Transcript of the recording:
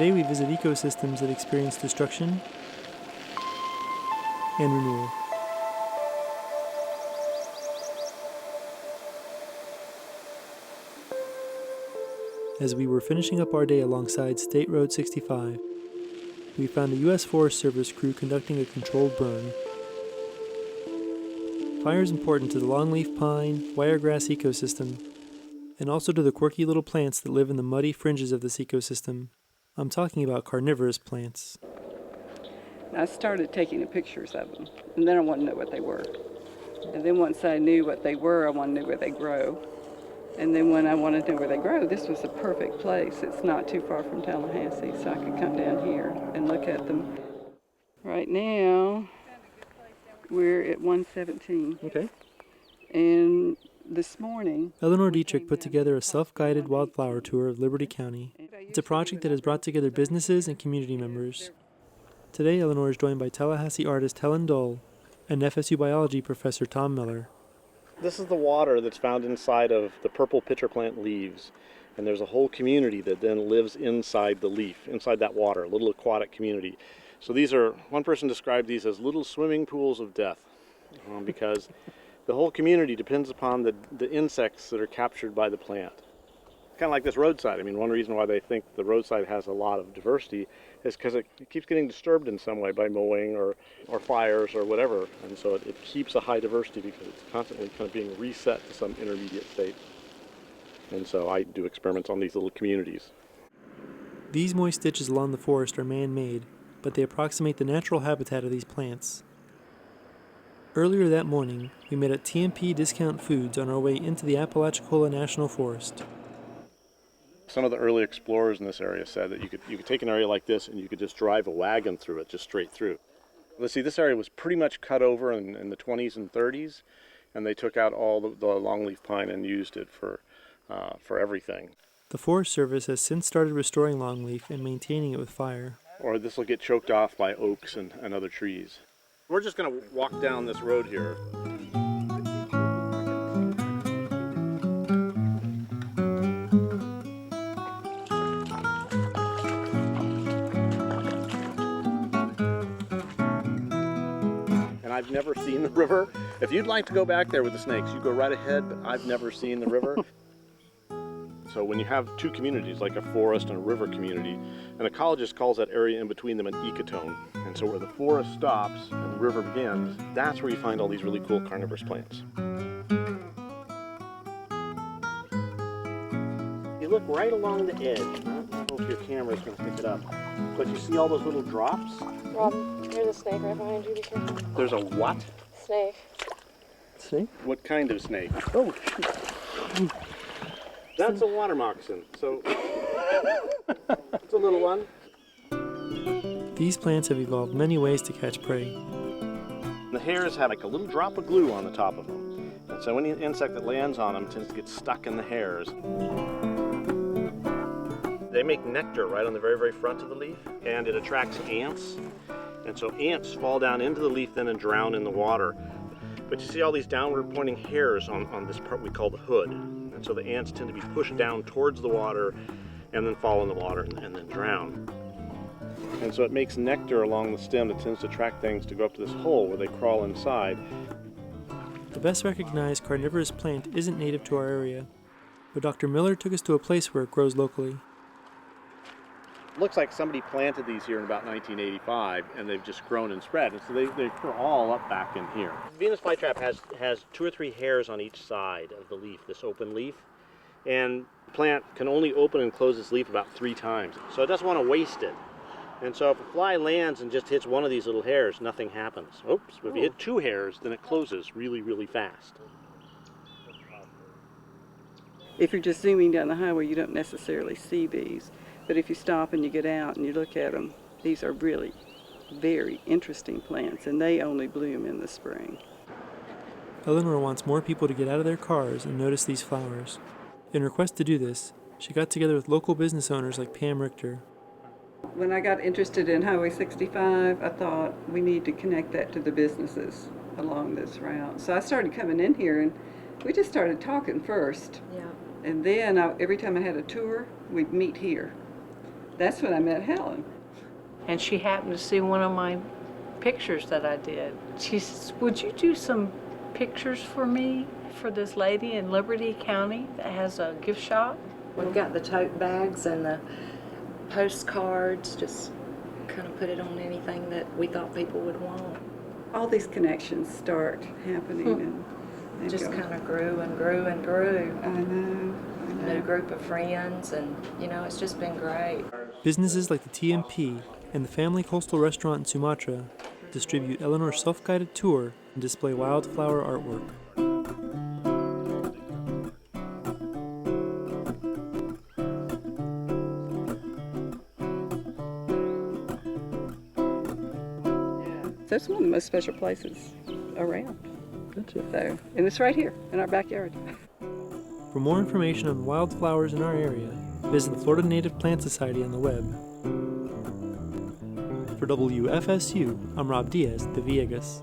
Today we visit ecosystems that experience destruction and renewal. As we were finishing up our day alongside State Road 65, we found a U.S. Forest Service crew conducting a controlled burn. Fire is important to the longleaf pine, wiregrass ecosystem, and also to the quirky little plants that live in the muddy fringes of this ecosystem. I'm talking about carnivorous plants. I started taking pictures of them, and then I wanted to know what they were. And then once I knew what they were, I wanted to know where they grow. And then when I wanted to know where they grow, this was a perfect place. It's not too far from Tallahassee, so I could come down here and look at them. Right now, we're at 117. Okay. And this morning, Eleanor Dietrich put together a self-guided wildflower tour of Liberty County. It's a project that has brought together businesses and community members. Today, Eleanor is joined by Tallahassee artist Helen Dole and FSU biology professor Tom Miller. This is the water that's found inside of the purple pitcher plant leaves. And there's a whole community that then lives inside the leaf, inside that water, a little aquatic community. So these are, one person described these as little swimming pools of death, because the whole community depends upon the insects that are captured by the plant. Kind of like this roadside. I mean, one reason why they think the roadside has a lot of diversity is because it keeps getting disturbed in some way by mowing or fires or whatever. And so it keeps a high diversity because it's constantly kind of being reset to some intermediate state. And so I do experiments on these little communities. These moist stitches along the forest are man-made, but they approximate the natural habitat of these plants. Earlier that morning, we met at TMP Discount Foods on our way into the Apalachicola National Forest. Some of the early explorers in this area said that you could take an area like this and you could just drive a wagon through it, just straight through. Let's see, this area was pretty much cut over in the 20s and 30s, and they took out all the longleaf pine and used it for everything. The Forest Service has since started restoring longleaf and maintaining it with fire. Or this will get choked off by oaks and other trees. We're just going to walk down this road here. I've never seen the river. If you'd like to go back there with the snakes, you go right ahead, but I've never seen the river. So when you have two communities, like a forest and a river community, an ecologist calls that area in between them an ecotone. And so where the forest stops and the river begins, that's where you find all these really cool carnivorous plants. You look right along the edge. I don't know if your camera's going to pick it up, but you see all those little drops? Rob, there's a snake right behind you. Be careful. There's a what? Snake. Snake? What kind of snake? Oh, That's a water moccasin, so it's a little one. these plants have evolved many ways to catch prey. The hairs have like a little drop of glue on the top of them. And so any insect that lands on them tends to get stuck in the hairs. They make nectar right on the very, very front of the leaf, and it attracts ants. And so ants fall down into the leaf then and drown in the water. But you see all these downward pointing hairs on this part we call the hood. And so the ants tend to be pushed down towards the water and then fall in the water and then drown. And so it makes nectar along the stem that tends to attract things to go up to this hole where they crawl inside. The best recognized carnivorous plant isn't native to our area, but Dr. Miller took us to a place where it grows locally. It looks like somebody planted these here in about 1985, and they've just grown and spread. And so they're all up back in here. Venus flytrap has 2 or 3 hairs on each side of the leaf, this open leaf. And the plant can only open and close this leaf about 3 times. So it doesn't want to waste it. And so if a fly lands and just hits one of these little hairs, nothing happens. Oops, but if you hit 2 hairs, then it closes really, really fast. if you're just zooming down the highway, you don't necessarily see these. But if you stop and you get out and you look at them, these are really very interesting plants, and they only bloom in the spring. Eleanor wants more people to get out of their cars and notice these flowers. In her quest to do this, she got together with local business owners like Pam Richter. When I got interested in Highway 65, I thought we need to connect that to the businesses along this route. So I started coming in here, and we just started talking first. Yeah. And then every time I had a tour, we'd meet here. That's when I met Helen. And she happened to see one of my pictures that I did. She says, would you do some pictures for me for this lady in Liberty County that has a gift shop? We've got the tote bags and the postcards, just kind of put it on anything that we thought people would want. All these connections start happening and they Just go. kind of grew and grew and grew. I know. New group of friends, and it's just been great. Businesses like the TMP and the Family Coastal Restaurant in Sumatra distribute Eleanor's self-guided tour and display wildflower artwork. That's one of the most special places around. Gotcha. So, and it's right here in our backyard. For more information on wildflowers in our area, visit the Florida Native Plant Society on the web. For WFSU, I'm Rob Diaz, de Villegas.